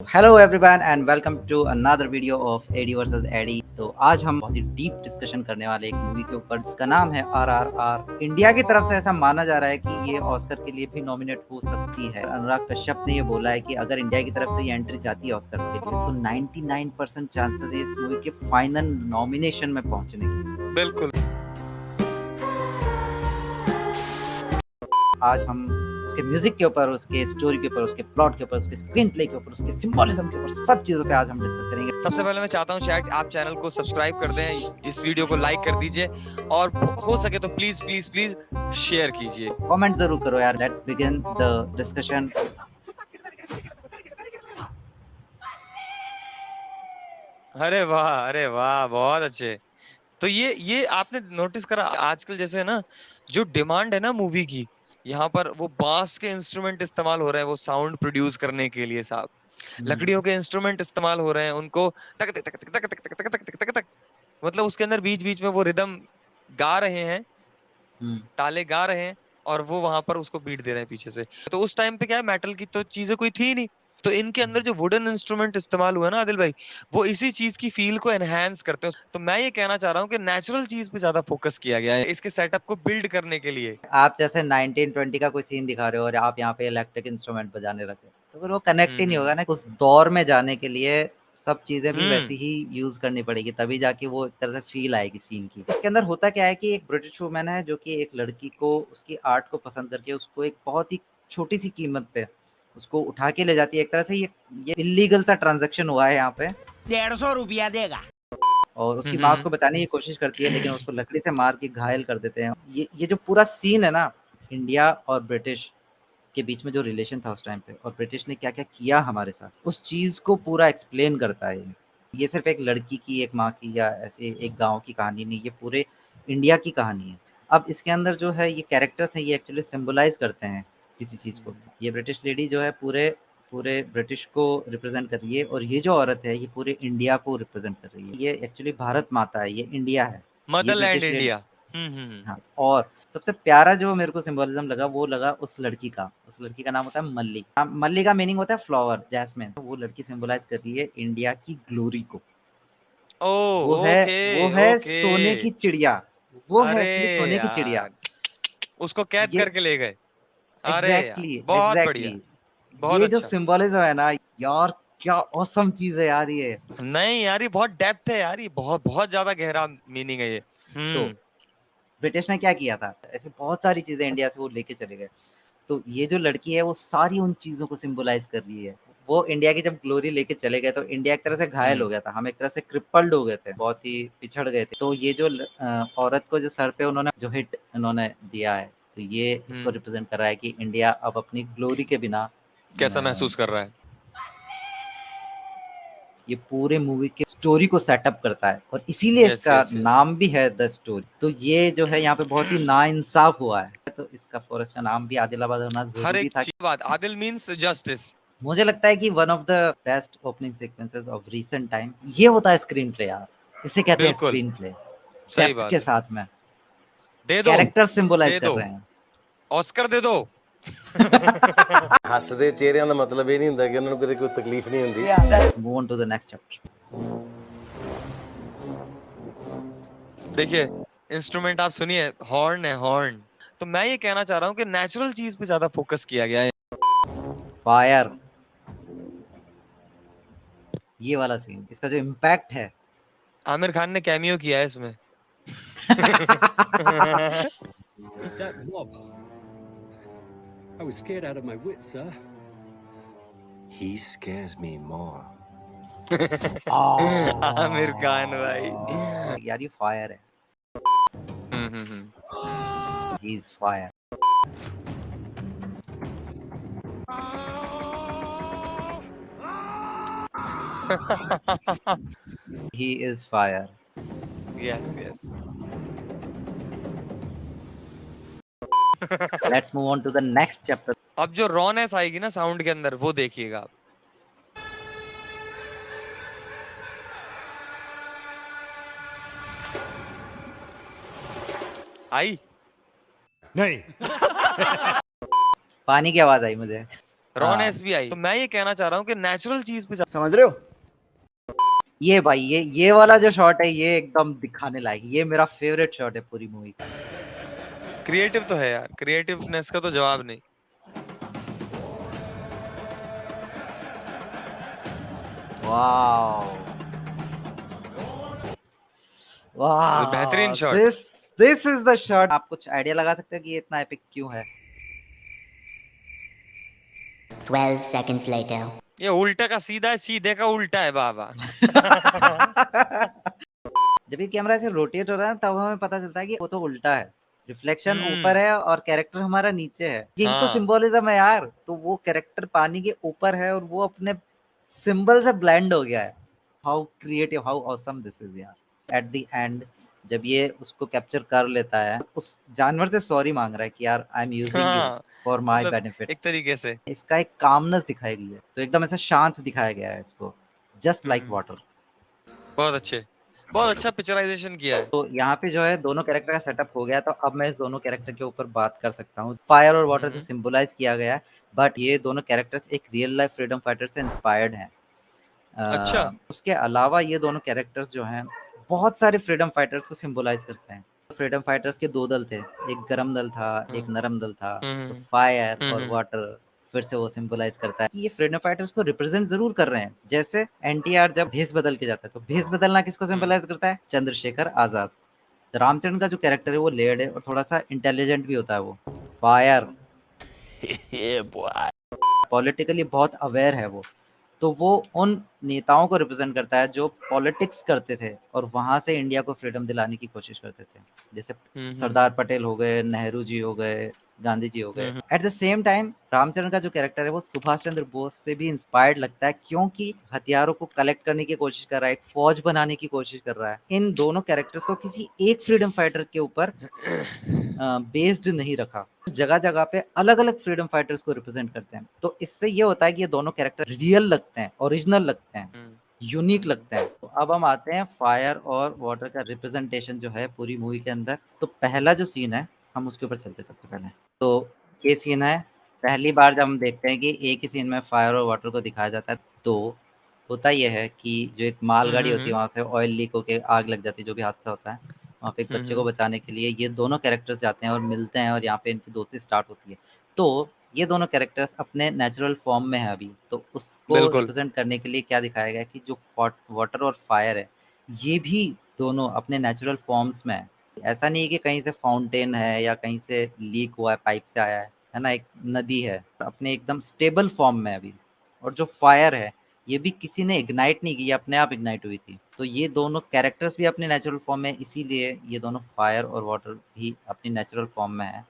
Hello everyone and welcome to another video of AD versus AD. तो आज हम बहुत ही डीप डिस्कशन करने वाले एक मूवी के ऊपर जिसका नाम है आरआरआर। इंडिया की तरफ से ऐसा माना जा रहा है कि ये ऑस्कर के लिए भी नॉमिनेट हो सकती है। अनुराग कश्यप ने ये बोला है कि अगर इंडिया की तरफ से ये एंट्री जाती है ऑस्कर के लिए तो 99% चांसेस है इस मूवी के फाइनल नॉमिनेशन में पहुंचने की। बिल्कुल। आज हम उसके म्यूजिक के ऊपर, उसके स्टोरी के ऊपर, उसके प्लॉट के ऊपर, उसके स्क्रीन प्ले के ऊपर, उसके सिंबोलिज्म के ऊपर, सब चीजों पे आज हम डिस्कस करेंगे। सबसे पहले मैं चाहता हूं चैट आप चैनल को सब्सक्राइब कर दें, इस वीडियो को लाइक कर दीजिए और हो सके तो प्लीज प्लीज प्लीज शेयर कीजिए। कमेंट जरूर करो यार। Let's begin the discussion. अरे वाह बहुत अच्छे। तो ये आपने नोटिस करा आजकल जैसे ना जो डिमांड है ना मूवी की, यहाँ पर वो बांस के इंस्ट्रूमेंट इस्तेमाल हो रहे हैं वो साउंड प्रोड्यूस करने के लिए साहब। लकड़ियों के इंस्ट्रूमेंट इस्तेमाल हो रहे हैं उनको तक तक तक तक तक तक तक तक तक तक, मतलब उसके अंदर बीच बीच में वो रिदम गा रहे हैं, ताले गा रहे हैं और वो वहां पर उसको बीट दे रहे हैं पीछे से। तो उस टाइम पे क्या है, मेटल की तो चीजें कोई थी नहीं, तो इनके अंदर जो वुडन इंस्ट्रूमेंट इस्तेमाल हुआ ना आदिल भाई, वो इसी चीज की फील को एनहांस करते हैं। तो मैं ये कहना चाह रहा हूँ कि नेचुरल चीज पे ज्यादा फोकस किया गया है इसके सेटअप को बिल्ड करने के लिए। आप जैसे 1920 का कोई सीन दिखा रहे हो और आप यहाँ पे इलेक्ट्रिक इंस्ट्रूमेंट बजाने लगे तो फिर वो कनेक्ट ही नहीं होगा हम्म। ना। उस दौर में जाने के लिए सब चीजें भी हम्म। वैसी ही यूज करनी पड़ेगी, तभी जाके वो एक तरह से फील आएगी सीन की। इसके अंदर होता क्या है कि एक ब्रिटिश वुमेन है जो कि एक लड़की को उसकी आर्ट को पसंद करके उसको एक बहुत ही छोटी सी कीमत पे उसको उठा के ले जाती है। एक तरह से ये इलीगल सा ट्रांजेक्शन हुआ है यहाँ पे। 150 रुपया देगा। और उसकी माँ हम्म। उसको बचाने की कोशिश करती है लेकिन उसको लकड़ी से मार के घायल कर देते हैं। ये जो पूरा सीन है ना, इंडिया और ब्रिटिश के बीच में जो रिलेशन था उस टाइम पे और ब्रिटिश ने क्या क्या किया हमारे साथ, उस चीज को पूरा एक्सप्लेन करता है। ये सिर्फ एक लड़की की, एक माँ की या ऐसे एक गांव की कहानी नहीं, ये पूरे इंडिया की कहानी है। अब इसके अंदर जो है ये कैरेक्टर्स हैं, ये एक्चुअली सिंबलाइज करते हैं किसी चीज को। ये ब्रिटिश लेडी जो है पूरे पूरे ब्रिटिश को रिप्रेजेंट कर रही है और ये जो औरत है ये पूरे इंडिया को रिप्रेजेंट कर रही है। ये एक्चुअली भारत माता है, ये इंडिया है, ये मदरलैंड ब्रिटिश लेडी। इंडिया। हाँ, और सबसे प्यारा जो मेरे को सिंबोलिज्म लगा वो लगा उस लड़की का। उस लड़की का नाम होता है मल्ली। मल्ली का मीनिंग होता है फ्लावर, जैस्मिन। वो लड़की सिंबलाइज कर रही है इंडिया की ग्लोरी को। ओ वो है ओके वो है ओके। सोने की चिड़िया। वो है अरे एक्चुअली सोने की चिड़िया। यार, उसको कैद ये करके ले गए। अरे यार एग्जैक्टली बहुत एग्जैक्टली बढ़िया, बहुत ये जो अच्छा। सिंबोलिज्म है ना यार, क्या औसम चीज है यार ये। नहीं यार ये बहुत डेप्थ है यार, ये बहुत बहुत ज्यादा गहरा मीनिंग है ये। तो ब्रिटिश ने क्या किया था, ऐसे बहुत सारी चीजें इंडिया से वो लेके चले गए। तो ये जो लड़की है वो सारी उन चीजों को सिंबलाइज कर रही है। वो इंडिया की जब ग्लोरी लेके चले गए तो इंडिया एक तरह से घायल हो गया था, हम एक तरह से क्रिपल्ड हो गए थे, बहुत ही पिछड़ गए थे। तो ये जो औरत को जो सर पे उन्होंने जो हिट उन्होंने दिया है, तो ये इसको रिप्रेजेंट कर रहा है कि इंडिया अब अपनी ग्लोरी के बिना कैसा महसूस कर रहा है। ये पूरे मूवी के स्टोरी को सेटअप करता है और इसीलिए यस इसका यस यस। नाम भी है द स्टोरी। तो ये जो है यहाँ पे बहुत ही नाइंसाफ हुआ है, तो इसका फॉरेस्ट का नाम भी आदिलाबाद होना हर जरूरी एक था। चीज बात आदिल मीन्स जस्टिस। मुझे लगता है कि one of the best opening sequences of recent time ये होता है स्क्रीन प्ले यार। इसे कहते हैं बिल्कुल स्क्रीन प्ले। सही डेप्थ के बात है। साथ में दे दो, कैरेक्टर सिंबलाइज दे कर दो, रहे हैं। ऑस्कर दे दो। ਹੱਸਦੇ ਚਿਹਰਿਆਂ ਦਾ ਮਤਲਬ ਇਹ ਨਹੀਂ ਹੁੰਦਾ ਕਿ ਉਹਨਾਂ ਨੂੰ ਕਦੇ ਕੋਈ ਤਕਲੀਫ ਨਹੀਂ ਹੁੰਦੀ। Let's move on to the next chapter. देखिए इंस्ट्रूमेंट आप सुनिए, हॉर्न है हॉर्न। तो मैं ये कहना चाह रहा हूँ कि नेचुरल चीज पे ज्यादा फोकस किया गया है। फायर, ये वाला सीन, इसका जो इम्पैक्ट है। आमिर खान ने कैमियो किया है इसमें। That mob. I was scared out of my wits, sir. He scares me more. Aamir Khan भाई। यार ये फायर है, he is fire. He is fire. Yes yes. Let's move on to the next chapter. अब जो rawness आएगी ना sound के अंदर वो देखिएगा आप। आई नहीं। पानी की आवाज आई मुझे। रॉन हाँ। एसबीआई। तो मैं ये कहना चाह रहा हूँ कि नेचुरल चीज पे समझ रहे हो? ये भाई ये वाला जो शॉट है ये एकदम दिखाने लायक, ये मेरा फेवरेट शॉट है पूरी मूवी का। क्रिएटिव तो है यार, क्रिएटिवनेस का तो जवाब नहीं। वाओ बेहतरीन वाह, shot. This is the shot. आप कुछ आइडिया लगा सकते हो कि ये इतना एपिक क्यों है? 12 seconds later. ये उल्टा का सीधा है, सीधे का उल्टा है बाबा। जब ये कैमरा ऐसे रोटेट हो रहा है तब हमें पता चलता है कि वो तो उल्टा है, रिफ्लेक्शन हम्म। ऊपर है और कैरेक्टर हमारा नीचे है। यही तो हाँ। सिंबोलिज्म है यार। तो वो कैरेक्टर पानी के ऊपर है और वो अपने सिंबल से ब्लेंड हो गया है। How creative, how awesome this is यार। एट द एंड जब ये उसको कैप्चर कर लेता है, उस जानवर से सॉरी मांग रहा है कि यार आई एम यूजिंग यू हाँ, फॉर माय मतलब बेनिफिट। एक तरीके से। इसका एक कामनेस दिखाई गई है, तो एकदम ऐसा शांत दिखाया गया है इसको, जस्ट लाइक हम्म। वाटर। बहुत अच्छे, बहुत अच्छा पिक्चराइजेशन किया है। तो यहाँ पे जो है दोनों कैरेक्टर का सेटअप हो गया, तो अब मैं इस दोनों कैरेक्टर के ऊपर बात कर सकता हूँ। फायर और वाटर से सिंबलाइज किया गया है, बट ये दोनों कैरेक्टर्स एक रियल लाइफ फ्रीडम फाइटर से इंस्पायर्ड हैं। अच्छा। उसके अलावा ये दोनों कैरेक्टर्स जो हैं बहुत सारे फ्रीडम फाइटर्स को सिंबलाइज करते हैं। फ्रीडम फाइटर्स के दो दल थे, एक गरम दल था, एक नरम दल था। तो फायर और वाटर फिर से वो सिंबलाइज करता है कि ये फ्रीडम फाइटर्स को रिप्रेजेंट जरूर कर रहे हैं। जैसे एनटीआर जब भेस बदल के जाता है, तो भेस बदलना किसको सिंबलाइज करता है? चंद्रशेखर आजाद। रामचरण का जो कैरेक्टर है वो लेयर्ड है और थोड़ा सा इंटेलिजेंट भी होता है। वो फायर पॉलिटिकली बहुत अवेयर है वो, तो वो उन नेताओं को रिप्रेजेंट करता है जो पॉलिटिक्स करते थे और वहां से इंडिया को फ्रीडम दिलाने की कोशिश करते थे। जैसे सरदार पटेल हो गए, नेहरू जी हो गए, गांधी जी हो गए। At the same time Ramcharan का जो कैरेक्टर है वो सुभाष चंद्र बोस से भी इंस्पायर्ड लगता है, क्योंकि हथियारों को कलेक्ट करने की कोशिश कर रहा है, एक फौज बनाने की कोशिश कर रहा है। इन दोनों कैरेक्टर्स को किसी एक फ्रीडम फाइटर के ऊपर बेस्ड नहीं रखा, जगह जगह पे अलग अलग फ्रीडम फाइटर्स को रिप्रेजेंट करते हैं। तो इससे ये होता है कि ये दोनों कैरेक्टर रियल लगते हैं, ओरिजिनल लगते हैं, यूनिक लगते हैं। तो अब हम आते हैं फायर और वाटर का रिप्रेजेंटेशन जो है पूरी मूवी के अंदर। तो पहला जो सीन है हम उसके ऊपर चलते हैं सबसे पहले। तो ये सीन है पहली बार जब हम देखते हैं कि एक ही सीन में फायर और वाटर को दिखाया जाता है। तो होता यह है कि जो एक मालगाड़ी होती है वहां से ऑयल लीक होकर आग लग जाती है, जो भी हादसा होता है, वहाँ पे एक बच्चे को बचाने के लिए ये दोनों कैरेक्टर्स जाते हैं और मिलते हैं और यहाँ पे इनकी दोस्ती स्टार्ट होती है। तो ये दोनों कैरेक्टर्स अपने नेचुरल फॉर्म में है अभी, तो उसको बिल्कुल। रिप्रेजेंट करने के लिए क्या दिखाया गया है कि जो वाटर और फायर है ये भी दोनों अपने नेचुरल फॉर्म्स में है। ऐसा नहीं है कि कहीं से फाउंटेन है या कहीं से लीक हुआ है, पाइप से आया है ना, एक नदी है, अपने एकदम स्टेबल फॉर्म में अभी। और जो फायर है ये भी किसी ने इग्नाइट नहीं की, ये अपने आप इग्नाइट हुई थी। तो ये दोनों कैरेक्टर्स भी अपने नेचुरल फॉर्म में, इसीलिए ये दोनों फायर और वाटर भी अपनी नेचुरल फॉर्म में है।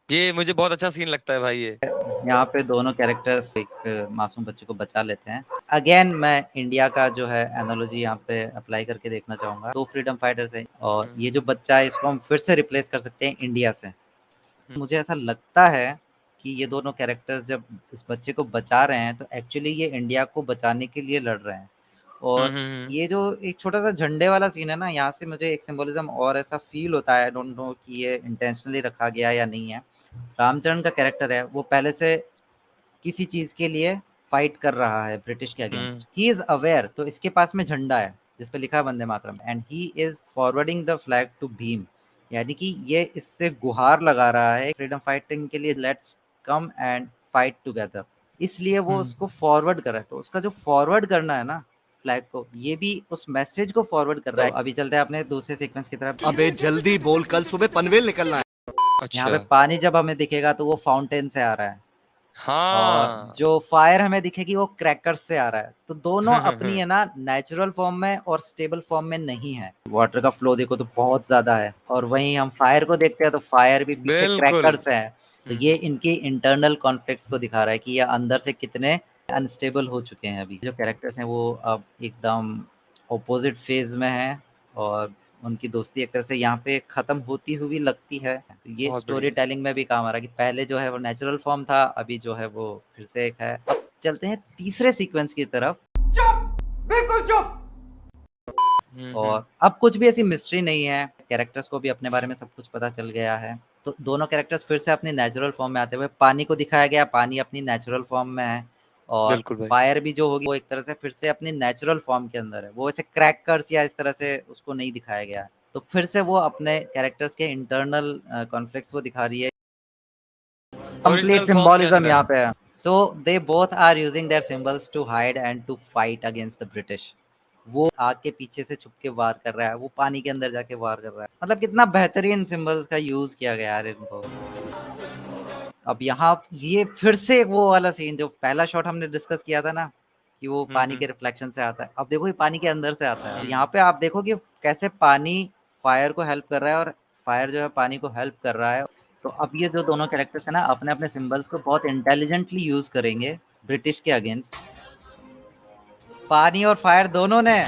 ये मुझे बहुत अच्छा सीन लगता है भाई। ये यहाँ पे दोनों कैरेक्टर्स एक मासूम बच्चे को बचा लेते हैं। अगेन मैं इंडिया का जो है एनालॉजी यहाँ पे अप्लाई करके देखना चाहूंगा। दो फ्रीडम फाइटर्स हैं और ये जो बच्चा है इसको हम फिर से रिप्लेस कर सकते हैं इंडिया से। मुझे ऐसा लगता है कि ये दोनों कैरेक्टर्स जब इस बच्चे को बचा रहे हैं तो एक्चुअली ये इंडिया को बचाने के लिए लड़ रहे हैं। और ये जो एक छोटा सा झंडे वाला सीन है ना, यहाँ से मुझे एक सिंबलिज्म और ऐसा फील होता है, आई डोंट नो कि ये इंटेंशनली रखा गया या नहीं है। रामचरण का कैरेक्टर है वो पहले से किसी चीज के लिए फाइट कर रहा है ब्रिटिश के अगेंस्ट, ही इज अवेयर। तो इसके पास में झंडा है जिसपे लिखा है Vande Mataram, and he is forwarding the flag to Bhim, यानी कि ये इससे गुहार लगा रहा है फ्रीडम फाइटिंग के लिए, let's come and fight together. इसलिए वो उसको फॉरवर्ड कर रहा है। तो उसका जो फॉरवर्ड करना है ना फ्लैग को, ये भी उस मैसेज को फॉरवर्ड कर रहा है। अभी चलते हैं अपने दूसरे सीक्वेंस की तरफ। अबे जल्दी बोल, कल सुबह पनवेल निकलना है। यहाँ पे अच्छा। पानी जब हमें दिखेगा तो वो फाउंटेन से आ रहा है, और हाँ। जो फायर हमें दिखेगी वो क्रैकर्स से आ रहा है। तो दोनों अपनी है ना नेचुरल फॉर्म में और स्टेबल फॉर्म में नहीं है। वाटर का फ्लो देखो तो बहुत ज्यादा है, और वहीं हम फायर को देखते हैं तो फायर भी पीछे बिल्कुल। क्रैकर्स है। तो ये इनकी इंटरनल कॉन्फ्लिक्ट्स को दिखा रहा है कि ये अंदर से कितने अनस्टेबल हो चुके हैं। अभी जो कैरेक्टर्स हैं वो अब एकदम ऑपोजिट फेज में है, और उनकी दोस्ती एक तरह से यहाँ पे खत्म होती हुई लगती है। तो ये बहुत स्टोरी बढ़िया। टेलिंग में भी काम आ रहा है कि पहले जो है वो नेचुरल फॉर्म था, अभी जो है वो फिर से एक है। अब चलते हैं तीसरे सीक्वेंस की तरफ। चुप, बिल्कुल चुप। और अब कुछ भी ऐसी मिस्ट्री नहीं है, कैरेक्टर्स को भी अपने बारे में सब कुछ पता चल गया है। तो दोनों कैरेक्टर्स फिर से अपनी नेचुरल फॉर्म में आते हुए, पानी को दिखाया गया, पानी अपनी नेचुरल फॉर्म में है, और बिल्कुल भाई। फायर भी जो होगी वो एक तरह से फिर से अपनी नेचुरल फॉर्म के अंदर है। वो ऐसे क्रैकर्स या इस तरह से उसको नहीं दिखाया गया है। तो फिर से वो अपने कैरेक्टर्स के इंटरनल कॉन्फ्लिक्ट्स को दिखा रही है। कंप्लीट Original form के सिंबोलिज्म अंदर। यहाँ पे है। So they both are using their symbols to hide and to fight against the British. वो आग के पीछे से छुप के वार कर रहा है, वो पानी के अंदर जाके वार कर रहा है। मतलब कितना बेहतरीन सिंबल्स का यूज किया गया यार इनको। अब यहाँ ये फिर से वो वाला सीन जो पहला शॉट हमने डिस्कस किया था ना, कि वो पानी के रिफ्लेक्शन से आता है, अब देखो ये पानी के अंदर से आता है। यहाँ पे आप देखो कि कैसे पानी फायर को हेल्प कर रहा है और फायर जो है पानी को हेल्प कर रहा है। तो अब ये जो दोनों कैरेक्टर्स है ना, अपने अपने सिंबल्स को बहुत इंटेलिजेंटली यूज करेंगे ब्रिटिश के अगेंस्ट। पानी और फायर दोनों ने।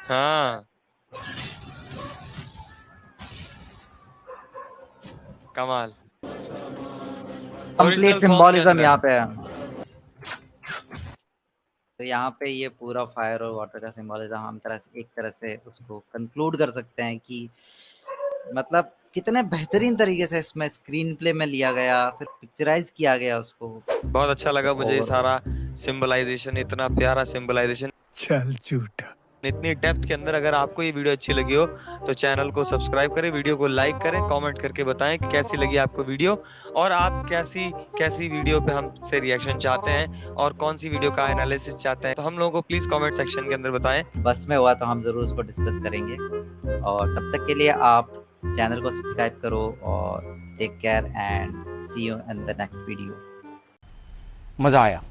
हाँ, कमाल। कंप्लीट Original form के सिंबोलिज्म अंदर। यहाँ पे है। तो यहाँ पे ये पूरा फायर और वाटर का सिंबोलिज्म हम एक तरह से उसको कंक्लूड कर सकते हैं कि मतलब कितने बेहतरीन तरीके से इसमें स्क्रीन प्ले में लिया गया, फिर पिक्चराइज किया गया उसको। बहुत अच्छा लगा मुझे ये और- सारा सिंबलाइजेशन, इतना प्यारा सिंबलाइजेशन, चल झूठा। इतनी डेप्थ के अंदर। अगर आपको ये वीडियो अच्छी लगी हो तो चैनल को सब्सक्राइब करें, वीडियो को लाइक करें, कमेंट करके बताएं कि कैसी लगी आपको वीडियो, और आप कैसी वीडियो पे हमसे रिएक्शन चाहते हैं और कौन सी वीडियो का एनालिसिस चाहते हैं, तो हम लोगों को प्लीज कमेंट सेक्शन के अंदर बताएं। बस में हुआ तो हम जरूर उसको डिस्कस करेंगे। और तब तक के लिए आप चैनल को सब्सक्राइब करो और take care and see you in the next video. मजा आया।